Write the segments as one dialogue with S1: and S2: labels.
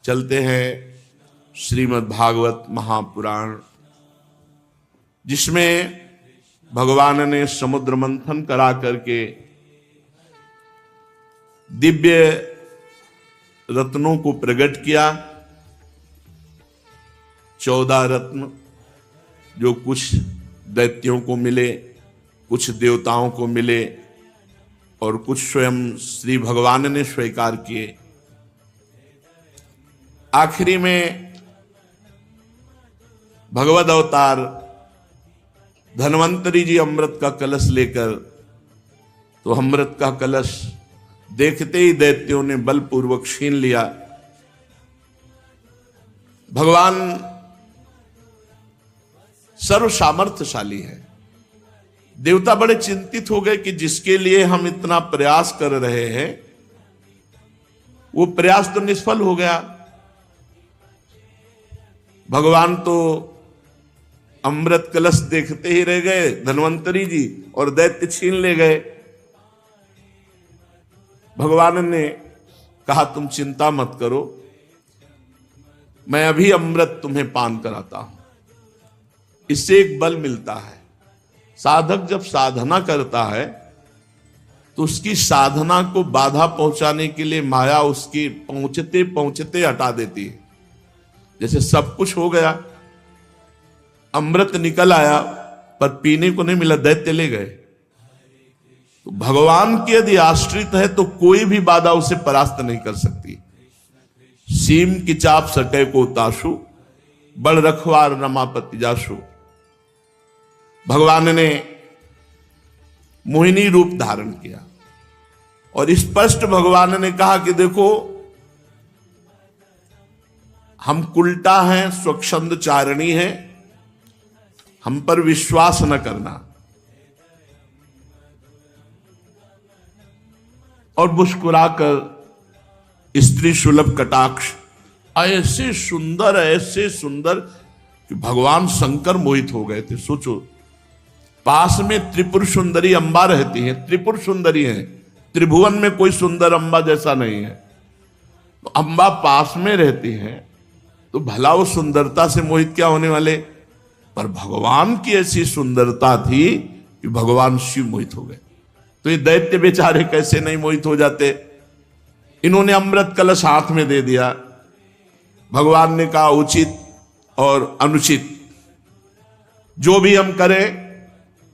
S1: चलते हैं श्रीमद् भागवत महापुराण, जिसमें भगवान ने समुद्र मंथन करा करके दिव्य रत्नों को प्रकट किया। 14 रत्न जो कुछ दैत्यों को मिले, कुछ देवताओं को मिले और कुछ स्वयं श्री भगवान ने स्वीकार किए। आखिरी में भगवद अवतार धन्वंतरी जी अमृत का कलश लेकर, तो अमृत का कलश देखते ही दैत्यों ने बलपूर्वक छीन लिया। भगवान सर्व सामर्थ्यशाली है। देवता बड़े चिंतित हो गए कि जिसके लिए हम इतना प्रयास कर रहे हैं वो प्रयास तो निष्फल हो गया। भगवान तो अमृत कलश देखते ही रह गए धन्वंतरी जी, और दैत्य छीन ले गए। भगवान ने कहा तुम चिंता मत करो, मैं अभी अमृत तुम्हें पान कराता हूं। इससे एक बल मिलता है। साधक जब साधना करता है तो उसकी साधना को बाधा पहुंचाने के लिए माया उसकी पहुंचते पहुंचते हटा देती है। जैसे सब कुछ हो गया, अमृत निकल आया पर पीने को नहीं मिला, दैत्य ले गए। तो भगवान की यदि आश्रित है तो कोई भी बाधा उसे परास्त नहीं कर सकती। सीम की चाप सटे को ताशु, बड़ रखवार रमापति जाशु। भगवान ने मोहिनी रूप धारण किया और स्पष्ट भगवान ने कहा कि देखो हम कुलटा हैं, स्वच्छंद चारणी हैं, हम पर विश्वास न करना। और मुस्कुराकर स्त्री सुलभ कटाक्ष, ऐसे सुंदर कि भगवान शंकर मोहित हो गए थे। सोचो, पास में त्रिपुर सुंदरी अंबा रहती है, त्रिपुर सुंदरी है, त्रिभुवन में कोई सुंदर अंबा जैसा नहीं है। तो अंबा पास में रहती है तो भला वो सुंदरता से मोहित क्या होने वाले। पर भगवान की ऐसी सुंदरता थी कि भगवान शिव मोहित हो गए। तो ये दैत्य बेचारे कैसे नहीं मोहित हो जाते। इन्होंने अमृत कलश हाथ में दे दिया। भगवान ने कहा उचित और अनुचित जो भी हम करें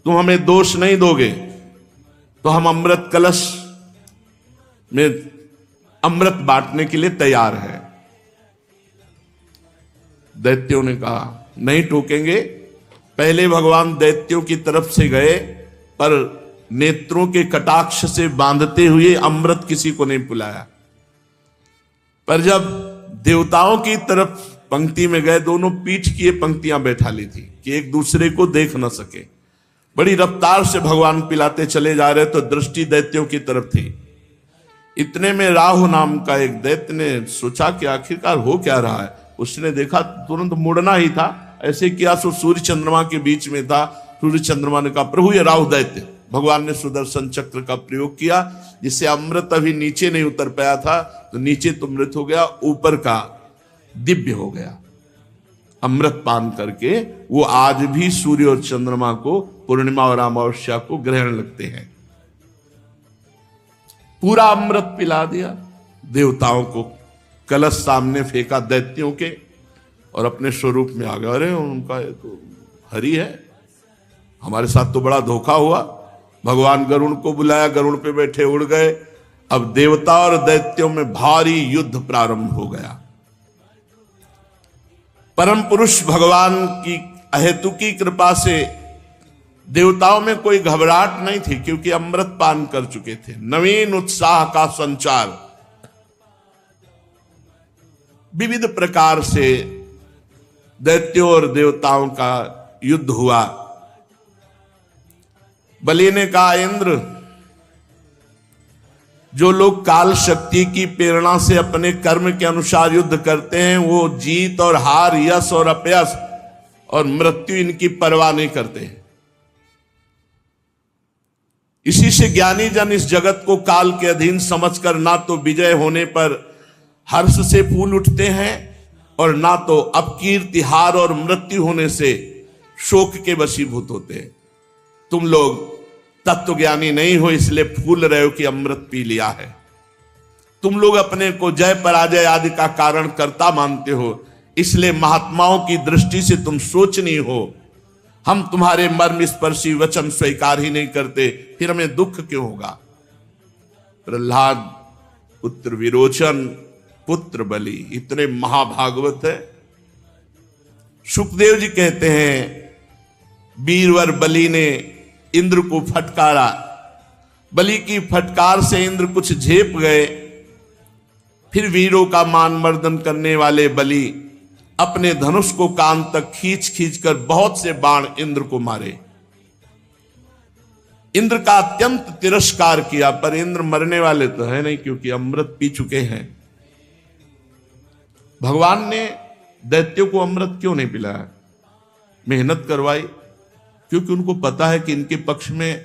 S1: तुम हमें दोष नहीं दोगे तो हम अमृत कलश में अमृत बांटने के लिए तैयार हैं। दैत्यों ने कहा नहीं टोकेंगे। पहले भगवान दैत्यों की तरफ से गए पर नेत्रों के कटाक्ष से बांधते हुए अमृत किसी को नहीं पिलाया। पर जब देवताओं की तरफ पंक्ति में गए, दोनों पीठ किए पंक्तियां बैठा ली थी कि एक दूसरे को देख न सके। बड़ी रफ्तार से भगवान पिलाते चले जा रहे तो दृष्टि दैत्यों की तरफ थी। इतने में राहु नाम का एक दैत्य ने सोचा कि आखिरकार हो क्या रहा है। उसने देखा, तुरंत मुड़ना ही था, ऐसे किया सो सूर्य चंद्रमा के बीच में था। सूर्य चंद्रमा ने कहा प्रभु ये राहु दैत्य। भगवान ने सुदर्शन चक्र का प्रयोग किया, जिससे अमृत अभी नीचे नहीं उतर पाया था तो नीचे तो अमृत हो गया, ऊपर का दिव्य हो गया। अमृत पान करके वो आज भी सूर्य और चंद्रमा को पूर्णिमा और अमावस्या को ग्रहण लगते हैं। पूरा अमृत पिला दिया देवताओं को, कलश सामने फेंका दैत्यों के और अपने स्वरूप में आ गए। अरे उनका ये तो हरि है, हमारे साथ तो बड़ा धोखा हुआ। भगवान गरुण को बुलाया, गरुण पे बैठे उड़ गए। अब देवता और दैत्यों में भारी युद्ध प्रारंभ हो गया। परम पुरुष भगवान की अहेतुकी कृपा से देवताओं में कोई घबराहट नहीं थी, क्योंकि अमृत पान कर चुके थे। नवीन उत्साह का संचार विविध प्रकार से दैत्यों और देवताओं का युद्ध हुआ। बलि ने कहा इंद्र, जो लोग काल शक्ति की प्रेरणा से अपने कर्म के अनुसार युद्ध करते हैं वो जीत और हार, यश और अपयश और मृत्यु इनकी परवाह नहीं करते हैं। इसी से ज्ञानी जन इस जगत को काल के अधीन समझकर ना तो विजय होने पर हर्ष से फूल उठते हैं और ना तो अपकीर्ति, हार और मृत्यु होने से शोक के वशीभूत होते हैं। तुम लोग तत्वज्ञानी नहीं हो, इसलिए फूल रहे हो कि अमृत पी लिया है। तुम लोग अपने को जय पराजय आदि का कारण कर्ता मानते हो, इसलिए महात्माओं की दृष्टि से तुम सोचनीय हो। हम तुम्हारे मर्म स्पर्शी वचन स्वीकार ही नहीं करते, फिर हमें दुख क्यों होगा। प्रहलाद पुत्र विरोचन, पुत्र बलि, इतने महाभागवत है। सुखदेव जी कहते हैं वीरवर बलि ने इंद्र को फटकारा, बलि की फटकार से इंद्र कुछ झेप गए। फिर वीरों का मान मर्दन करने वाले बलि अपने धनुष को कान तक खींच खींच कर बहुत से बाण इंद्र को मारे। इंद्र का अत्यंत तिरस्कार किया, पर इंद्र मरने वाले तो है नहीं, क्योंकि अमृत पी चुके हैं। भगवान ने दैत्यों को अमृत क्यों नहीं पिलाया, मेहनत करवाई? क्योंकि उनको पता है कि इनके पक्ष में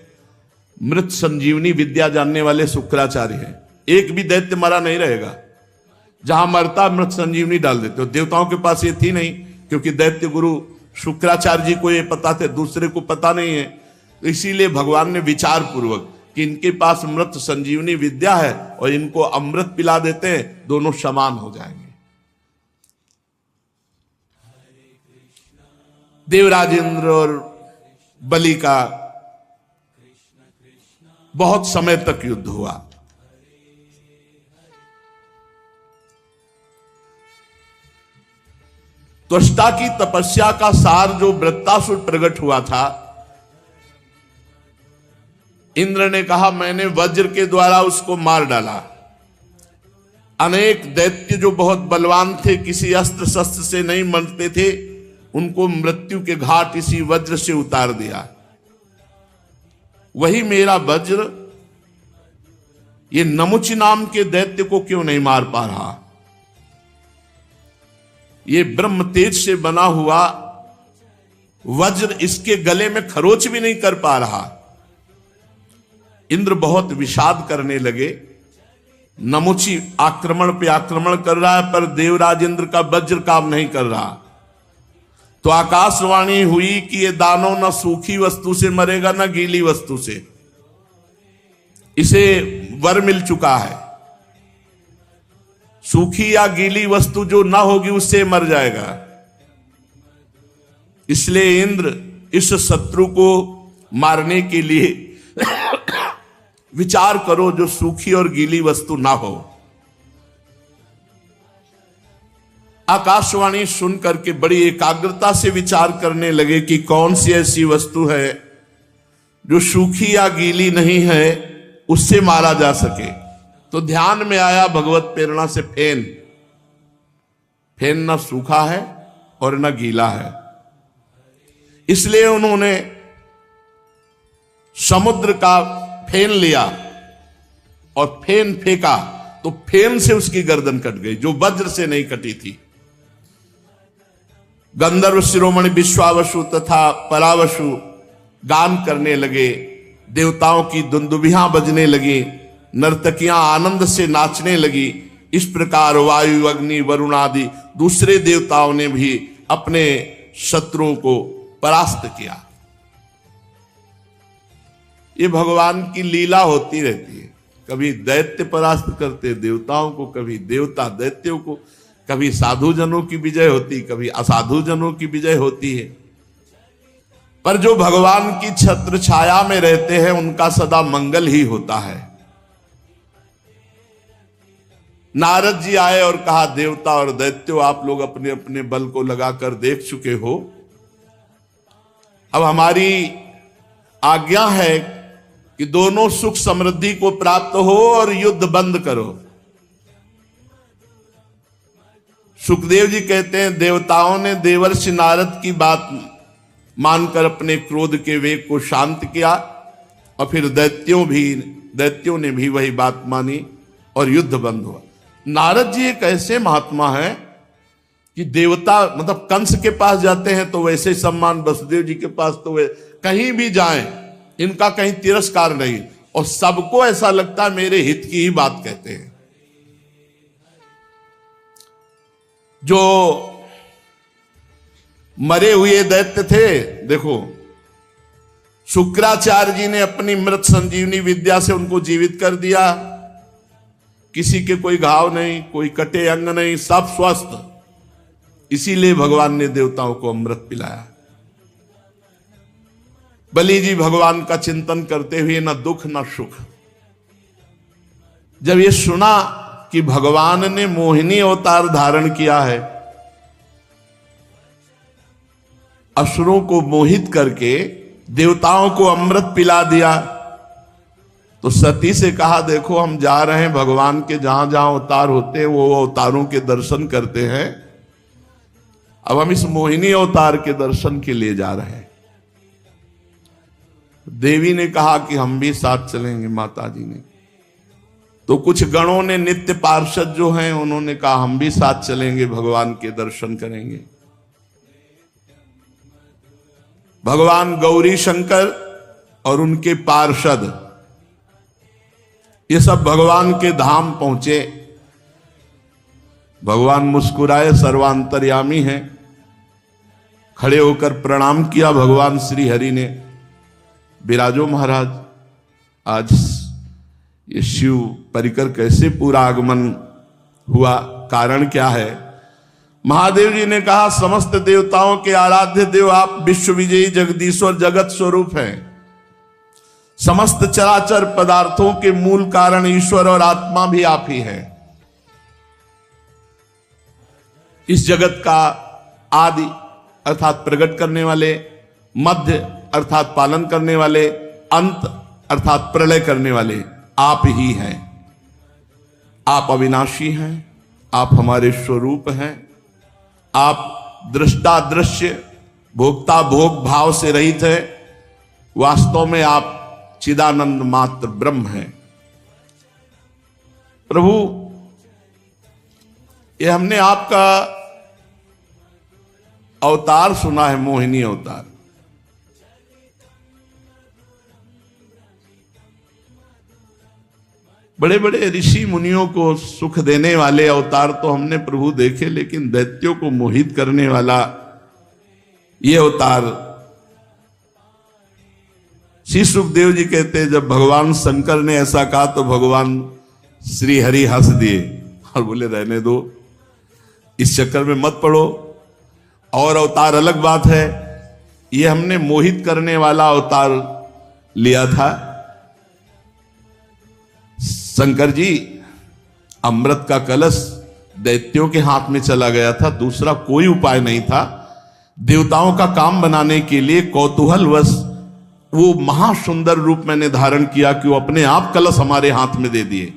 S1: मृत संजीवनी विद्या जानने वाले शुक्राचार्य हैं। एक भी दैत्य मरा नहीं रहेगा, जहां मरता मृत संजीवनी डाल देते हो। देवताओं के पास ये थी नहीं, क्योंकि दैत्य गुरु शुक्राचार्य जी को ये पता थे, दूसरे को पता नहीं है। तो इसीलिए भगवान ने विचार पूर्वक कि इनके पास मृत संजीवनी विद्या है और इनको अमृत पिला देते हैं, दोनों समान हो जाएंगे। देवराज इंद्र और बलि का बहुत समय तक युद्ध हुआ। त्वष्टा की तपस्या का सार जो वृत्तासुर प्रकट हुआ था, इंद्र ने कहा मैंने वज्र के द्वारा उसको मार डाला। अनेक दैत्य जो बहुत बलवान थे, किसी अस्त्र शस्त्र से नहीं मरते थे, उनको मृत्यु के घाट इसी वज्र से उतार दिया। वही मेरा वज्र ये नमुचि नाम के दैत्य को क्यों नहीं मार पा रहा? ये ब्रह्म तेज से बना हुआ वज्र इसके गले में खरोच भी नहीं कर पा रहा। इंद्र बहुत विषाद करने लगे। नमुचि आक्रमण पे आक्रमण कर रहा है, पर देवराज इंद्र का वज्र काम नहीं कर रहा। तो आकाशवाणी हुई कि ये दानव न सूखी वस्तु से मरेगा न गीली वस्तु से, इसे वर मिल चुका है। सूखी या गीली वस्तु जो ना होगी उससे मर जाएगा। इसलिए इंद्र इस शत्रु को मारने के लिए विचार करो जो सूखी और गीली वस्तु ना हो। आकाशवाणी सुन करके बड़ी एकाग्रता से विचार करने लगे कि कौन सी ऐसी वस्तु है जो सूखी या गीली नहीं है, उससे मारा जा सके। तो ध्यान में आया भगवत प्रेरणा से फेन। फेन ना सूखा है और ना गीला है, इसलिए उन्होंने समुद्र का फेन लिया और फेन फेंका, तो फेन से उसकी गर्दन कट गई, जो वज्र से नहीं कटी थी। गंधर्व शिरोमणि विश्वावसु तथा परावसु गान करने लगे, देवताओं की दुंदुभियां बजने लगी, नर्तकियां आनंद से नाचने लगी। इस प्रकार वायु, अग्नि, वरुण आदि दूसरे देवताओं ने भी अपने शत्रुओं को परास्त किया। ये भगवान की लीला होती रहती है। कभी दैत्य परास्त करते देवताओं को, कभी देवता दैत्यों को, कभी साधु जनों की विजय होती, कभी असाधु जनों की विजय होती है। पर जो भगवान की छत्र छाया में रहते हैं उनका सदा मंगल ही होता है। नारद जी आए और कहा देवता और दैत्यों, आप लोग अपने अपने बल को लगाकर देख चुके हो, अब हमारी आज्ञा है कि दोनों सुख समृद्धि को प्राप्त हो और युद्ध बंद करो। सुखदेव जी कहते हैं देवताओं ने देवर्षि नारद की बात मानकर अपने क्रोध के वेग को शांत किया, और फिर दैत्यों ने भी वही बात मानी और युद्ध बंद हुआ। नारद जी एक ऐसे महात्मा है कि देवता मतलब कंस के पास जाते हैं तो वैसे सम्मान, वसुदेव जी के पास तो वे कहीं भी जाएं इनका कहीं तिरस्कार नहीं, और सबको ऐसा लगता है मेरे हित की ही बात कहते हैं। जो मरे हुए दैत्य थे, देखो शुक्राचार्य जी ने अपनी मृत संजीवनी विद्या से उनको जीवित कर दिया। किसी के कोई घाव नहीं, कोई कटे अंग नहीं, सब स्वस्थ। इसीलिए भगवान ने देवताओं को अमृत पिलाया। बलि जी भगवान का चिंतन करते हुए न दुख न सुख। जब ये सुना कि भगवान ने मोहिनी अवतार धारण किया है, असुरों को मोहित करके देवताओं को अमृत पिला दिया, तो सती से कहा देखो हम जा रहे हैं भगवान के जहां जहां अवतार होते हैं वो अवतारों के दर्शन करते हैं, अब हम इस मोहिनी अवतार के दर्शन के लिए जा रहे हैं। देवी ने कहा कि हम भी साथ चलेंगे। माता जी ने तो कुछ गणों ने, नित्य पार्षद जो हैं, उन्होंने कहा हम भी साथ चलेंगे, भगवान के दर्शन करेंगे। भगवान गौरी शंकर और उनके पार्षद ये सब भगवान के धाम पहुंचे। भगवान मुस्कुराए, सर्वांतर्यामी हैं, खड़े होकर प्रणाम किया भगवान श्री हरि ने। विराजो महाराज, आज ये शिव परिकर कैसे पूरा आगमन हुआ, कारण क्या है? महादेव जी ने कहा समस्त देवताओं के आराध्य देव आप, विश्व विजयी जगदीश्वर जगत स्वरूप हैं। समस्त चराचर पदार्थों के मूल कारण ईश्वर और आत्मा भी आप ही हैं। इस जगत का आदि अर्थात प्रकट करने वाले, मध्य अर्थात पालन करने वाले, अंत अर्थात प्रलय करने वाले आप ही हैं। आप अविनाशी हैं, आप हमारे स्वरूप हैं। आप दृष्टा दृश्य, भोक्ता भोग भाव से रहित है। वास्तव में आप चिदानंद मात्र ब्रह्म हैं। प्रभु, ये हमने आपका अवतार सुना है, मोहिनी अवतार। बड़े बड़े ऋषि मुनियों को सुख देने वाले अवतार तो हमने प्रभु देखे, लेकिन दैत्यों को मोहित करने वाला ये अवतार। श्री सुखदेव जी कहते हैं जब भगवान शंकर ने ऐसा कहा तो भगवान श्री हरि हंस दिए और बोले रहने दो, इस चक्कर में मत पड़ो। और अवतार अलग बात है, ये हमने मोहित करने वाला अवतार लिया था। शंकर जी, अमृत का कलश दैत्यों के हाथ में चला गया था, दूसरा कोई उपाय नहीं था। देवताओं का काम बनाने के लिए कौतूहलवश वो महासुंदर रूप मैंने धारण किया कि वो अपने आप कलश हमारे हाथ में दे दिए।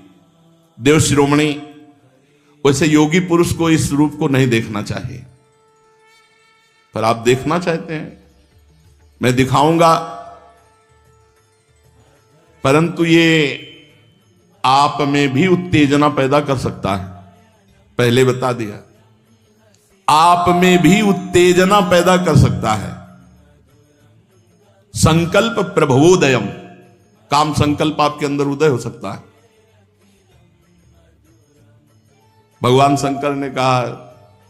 S1: देव शिरोमणि, वैसे योगी पुरुष को इस रूप को नहीं देखना चाहिए, पर आप देखना चाहते हैं, मैं दिखाऊंगा। परंतु ये आप में भी उत्तेजना पैदा कर सकता है, पहले बता दिया। आप में भी उत्तेजना पैदा कर सकता है। संकल्प प्रभवोदयम, काम संकल्प आपके अंदर उदय हो सकता है। भगवान शंकर ने कहा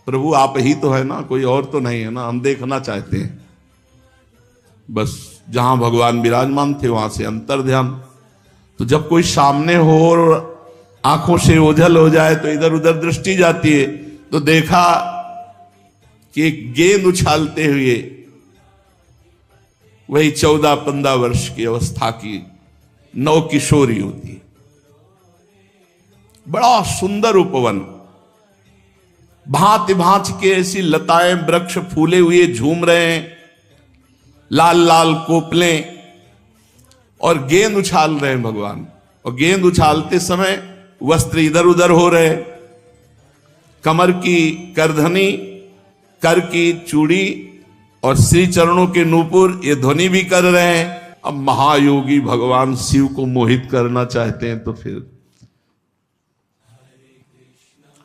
S1: प्रभु आप ही तो है ना, कोई और तो नहीं है ना, हम देखना चाहते हैं। बस जहां भगवान विराजमान थे वहां से अंतर ध्यान। तो जब कोई सामने हो और आंखों से ओझल हो जाए तो इधर उधर दृष्टि जाती है, तो देखा कि एक गेंद उछालते हुए वही 14-15 वर्ष की अवस्था की नव किशोरी होती, बड़ा सुंदर उपवन, भांति भांति के ऐसी लताएं वृक्ष फूले हुए झूम रहे हैं, लाल लाल कोपलें, और गेंद उछाल रहे हैं भगवान। और गेंद उछालते समय वस्त्र इधर उधर हो रहे, कमर की करधनी, कर की चूड़ी और श्री चरणों के नूपुर ये ध्वनि भी कर रहे हैं। अब महायोगी भगवान शिव को मोहित करना चाहते हैं तो फिर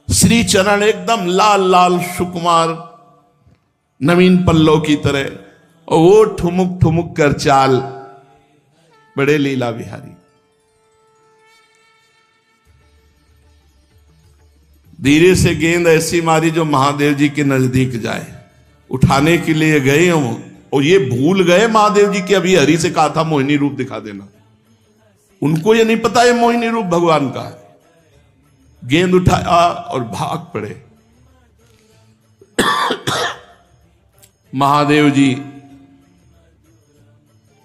S1: श्री चरण एकदम लाल लाल सुकुमार नवीन पल्लव की तरह, और वो ठुमुक ठुमुक कर चाल, बड़े लीला विहारी। धीरे से गेंद ऐसी मारी जो महादेव जी के नजदीक जाए। उठाने के लिए गए हम और ये भूल गए महादेव जी कि अभी हरि से कहा था मोहिनी रूप दिखा देना। उनको ये नहीं पता ये मोहिनी रूप भगवान का है। गेंद उठाया और भाग पड़े। महादेव जी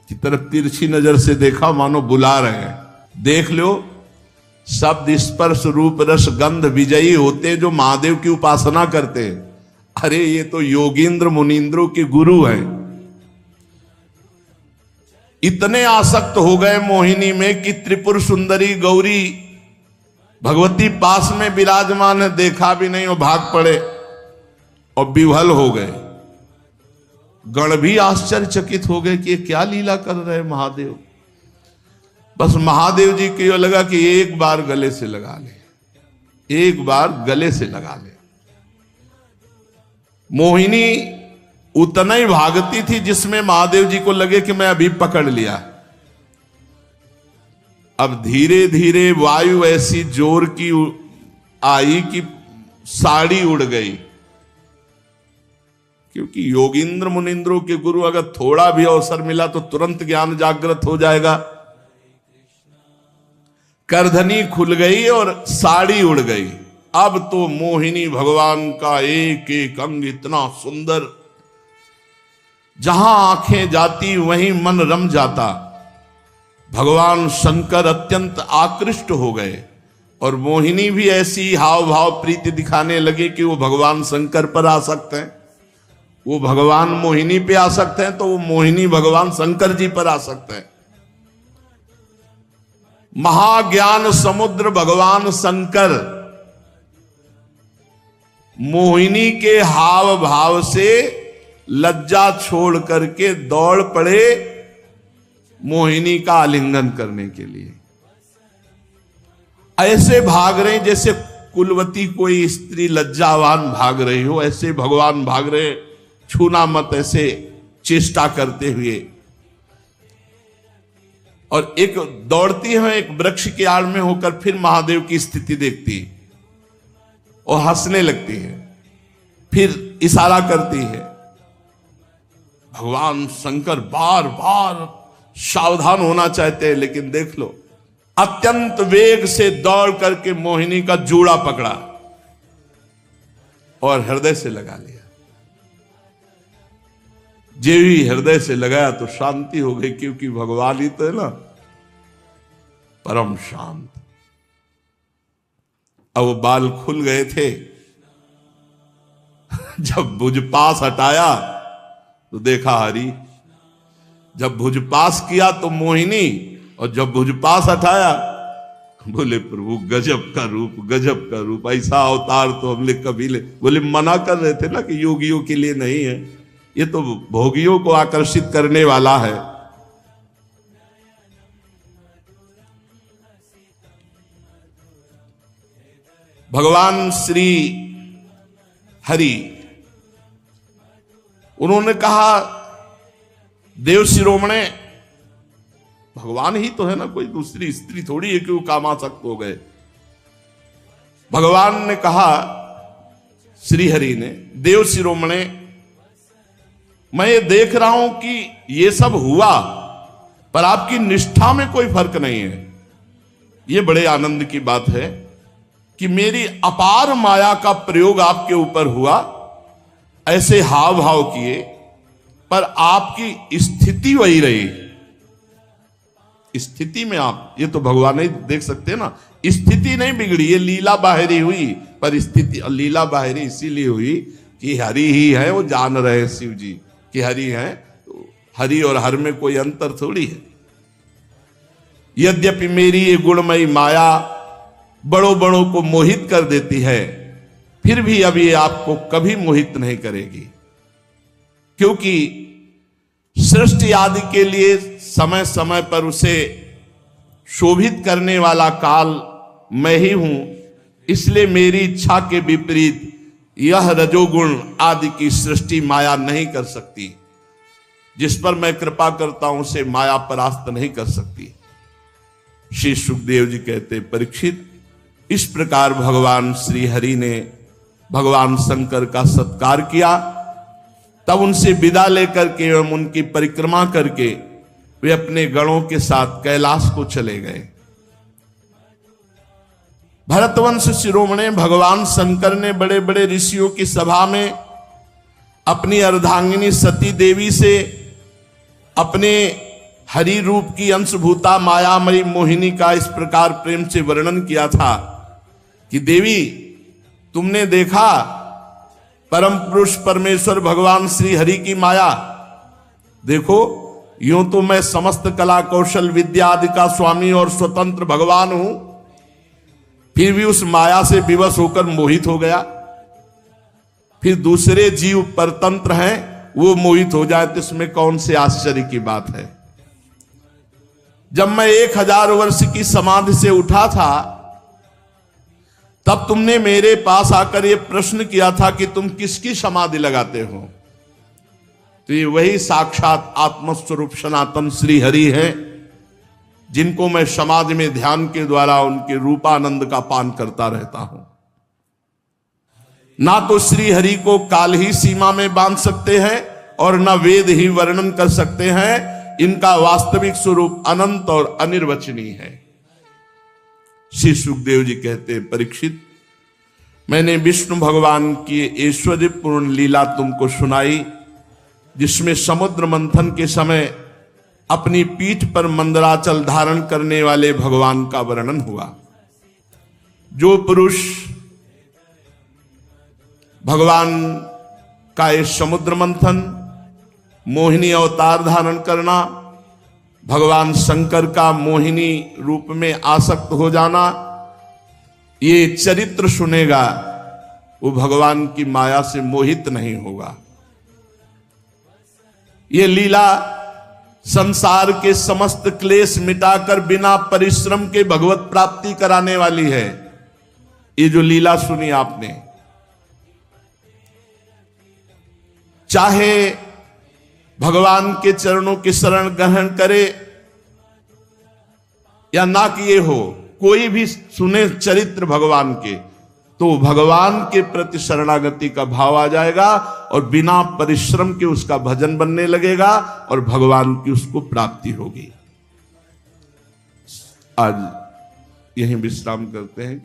S1: की तरफ तिरछी नजर से देखा, मानो बुला रहे हैं। देख लो, शब्द स्पर्श रूप रस गंध विजयी होते जो महादेव की उपासना करते हैं। अरे ये तो योगींद्र मुनींद्रों के गुरु हैं। इतने आसक्त हो गए मोहिनी में कि त्रिपुर सुंदरी गौरी भगवती पास में विराजमान है, देखा भी नहीं और भाग पड़े और विह्वल हो गए। गण भी आश्चर्यचकित हो गए कि ये क्या लीला कर रहे महादेव। बस महादेव जी को लगा कि एक बार गले से लगा ले, एक बार गले से लगा ले। मोहिनी उतना ही भागती थी जिसमें महादेव जी को लगे कि मैं अभी पकड़ लिया। अब धीरे धीरे वायु ऐसी जोर की आई कि साड़ी उड़ गई। क्योंकि योगींद्र मुनिंद्रों के गुरु अगर थोड़ा भी अवसर मिला तो तुरंत ज्ञान जागृत हो जाएगा। करधनी खुल गई और साड़ी उड़ गई। अब तो मोहिनी भगवान का एक एक अंग इतना सुंदर, जहां आंखें जाती वहीं मन रम जाता। भगवान शंकर अत्यंत आकृष्ट हो गए और मोहिनी भी ऐसी हाव भाव प्रीति दिखाने लगे कि वो भगवान शंकर पर आ सकते हैं, वो भगवान मोहिनी पे आ सकते हैं, तो वो मोहिनी भगवान शंकर जी पर आ सकते हैं। महाज्ञान समुद्र भगवान शंकर मोहिनी के हाव भाव से लज्जा छोड़ करके दौड़ पड़े मोहिनी का आलिंगन करने के लिए। ऐसे भाग रहे जैसे कुलवती कोई स्त्री लज्जावान भाग रही हो, ऐसे भगवान भाग रहे, छूना मत, ऐसे चेष्टा करते हुए। और एक दौड़ती है, एक वृक्ष की आड़ में होकर फिर महादेव की स्थिति देखती और हंसने लगती है, फिर इशारा करती है। भगवान शंकर बार बार सावधान होना चाहते हैं, लेकिन देख लो, अत्यंत वेग से दौड़ करके मोहिनी का जूड़ा पकड़ा और हृदय से लगा लिया। जे भी हृदय से लगाया तो शांति हो गई, क्योंकि भगवान ही तो है ना परम शांत। अब वो बाल खुल गए थे। जब भुज पास हटाया तो देखा हरि, जब भुज पास किया तो मोहिनी, और जब भुज पास हटाया बोले प्रभु गजब का रूप, गजब का रूप, ऐसा अवतार तो हमने कभी ले। बोले मना कर रहे थे ना कि योगियों के लिए नहीं है, ये तो भोगियों को आकर्षित करने वाला है। भगवान श्री हरि उन्होंने कहा, देव शिरोमणे, भगवान ही तो है ना, कोई दूसरी स्त्री थोड़ी है कि वो कामासक्त हो गए। भगवान ने कहा, श्री हरि ने, देव शिरोमणे, मैं ये देख रहा हूं कि ये सब हुआ, पर आपकी निष्ठा में कोई फर्क नहीं है। ये बड़े आनंद की बात है कि मेरी अपार माया का प्रयोग आपके ऊपर हुआ, ऐसे हाव भाव किए, पर आपकी स्थिति वही रही। स्थिति में आप, ये तो भगवान ही देख सकते हैं ना, स्थिति नहीं बिगड़ी, ये लीला बाहरी हुई, पर स्थिति, लीला बाहरी इसीलिए हुई कि हरि ही है, वो जान रहे शिव जी कि हरि है, तो हरि और हर में कोई अंतर थोड़ी है। यद्यपि मेरी ये गुणमयी माया बड़ों बड़ों को मोहित कर देती है, फिर भी अब ये आपको कभी मोहित नहीं करेगी, क्योंकि सृष्टि आदि के लिए समय समय पर उसे शोभित करने वाला काल मैं ही हूं। इसलिए मेरी इच्छा के विपरीत यह रजोगुण आदि की सृष्टि माया नहीं कर सकती। जिस पर मैं कृपा करता हूं उसे माया परास्त नहीं कर सकती। श्री सुखदेव जी कहते, परीक्षित, इस प्रकार भगवान श्री हरि ने भगवान शंकर का सत्कार किया। तब उनसे विदा लेकर के एवं उनकी परिक्रमा करके वे अपने गणों के साथ कैलाश को चले गए। भरतवंश शिरोमणि भगवान शंकर ने बड़े बड़े ऋषियों की सभा में अपनी अर्धांगिनी सती देवी से अपने हरि रूप की अंशभूता मायामयी मोहिनी का इस प्रकार प्रेम से वर्णन किया था कि देवी, तुमने देखा परम पुरुष परमेश्वर भगवान श्री हरि की माया। देखो, यूं तो मैं समस्त कला कौशल विद्या आदि का स्वामी और स्वतंत्र भगवान हूं, फिर भी उस माया से विवश होकर मोहित हो गया। फिर दूसरे जीव परतंत्र हैं, वो मोहित हो जाए तो इसमें कौन से आश्चर्य की बात है। जब मैं 1000 वर्ष की समाधि से उठा था, तब तुमने मेरे पास आकर यह प्रश्न किया था कि तुम किसकी समाधि लगाते हो। तो ये वही साक्षात आत्मस्वरूप सनातन श्री हरि हैं, जिनको मैं समाधि में ध्यान के द्वारा उनके रूपानंद का पान करता रहता हूं। ना तो श्री हरि को काल ही सीमा में बांध सकते हैं और ना वेद ही वर्णन कर सकते हैं। इनका वास्तविक स्वरूप अनंत और अनिर्वचनीय है। श्री सुखदेव जी कहते हैं, परीक्षित, मैंने विष्णु भगवान की ऐश्वर्यपूर्ण लीला तुमको सुनाई, जिसमें समुद्र मंथन के समय अपनी पीठ पर मंदराचल धारण करने वाले भगवान का वर्णन हुआ। जो पुरुष भगवान का ये समुद्र मंथन, मोहिनी अवतार धारण करना, भगवान शंकर का मोहिनी रूप में आसक्त हो जाना, ये चरित्र सुनेगा, वो भगवान की माया से मोहित नहीं होगा। ये लीला संसार के समस्त क्लेश मिटाकर बिना परिश्रम के भगवत प्राप्ति कराने वाली है। ये जो लीला सुनी आपने, चाहे भगवान के चरणों की शरण ग्रहण करे या ना किए हो, कोई भी सुने चरित्र भगवान के, तो भगवान के प्रति शरणागति का भाव आ जाएगा और बिना परिश्रम के उसका भजन बनने लगेगा और भगवान की उसको प्राप्ति होगी। आज यहीं विश्राम करते हैं।